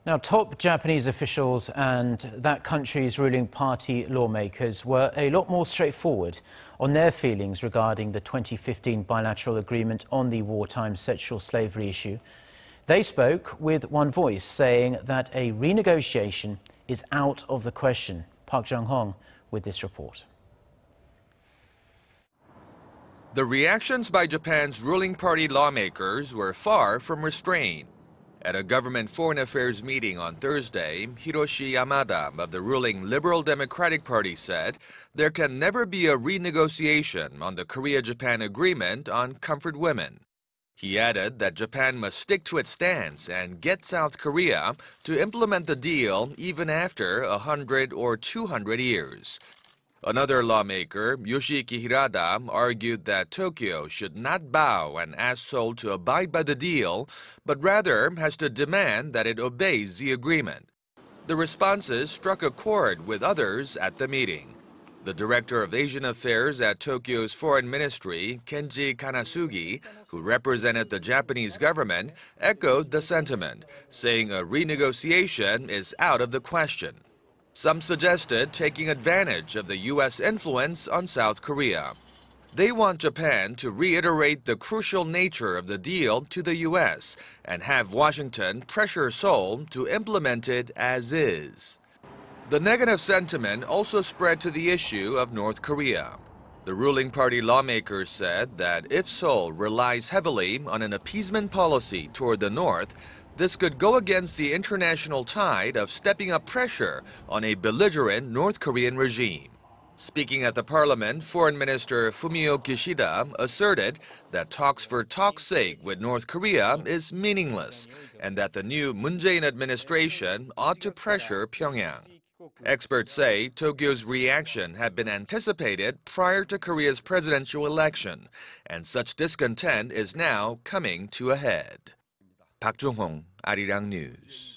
Now, top Japanese officials and that country's ruling party lawmakers were a lot more straightforward on their feelings regarding the 2015 bilateral agreement on the wartime sexual slavery issue. They spoke with one voice, saying that a renegotiation is out of the question. Park Jong-hong with this report. The reactions by Japan's ruling party lawmakers were far from restrained. At a government foreign affairs meeting on Thursday, Hiroshi Yamada of the ruling Liberal Democratic Party said there can never be a renegotiation on the Korea-Japan agreement on comfort women. He added that Japan must stick to its stance and get South Korea to implement the deal even after 100 or 200 years. Another lawmaker, Yoshiiki Hirada, argued that Tokyo should not bow and ask Seoul to abide by the deal, but rather has to demand that it obeys the agreement. The responses struck a chord with others at the meeting. The director of Asian Affairs at Tokyo's Foreign Ministry, Kenji Kanasugi, who represented the Japanese government, echoed the sentiment, saying a renegotiation is out of the question. Some suggested taking advantage of the U.S. influence on South Korea. They want Japan to reiterate the crucial nature of the deal to the U.S. and have Washington pressure Seoul to implement it as is. The negative sentiment also spread to the issue of North Korea. The ruling party lawmakers said that if Seoul relies heavily on an appeasement policy toward the North, this could go against the international tide of stepping up pressure on a belligerent North Korean regime. Speaking at the parliament, Foreign Minister Fumio Kishida asserted that talks for talk's sake with North Korea is meaningless and that the new Moon Jae-in administration ought to pressure Pyongyang. Experts say Tokyo's reaction had been anticipated prior to Korea's presidential election, and such discontent is now coming to a head. Jong-hong, Arirang News.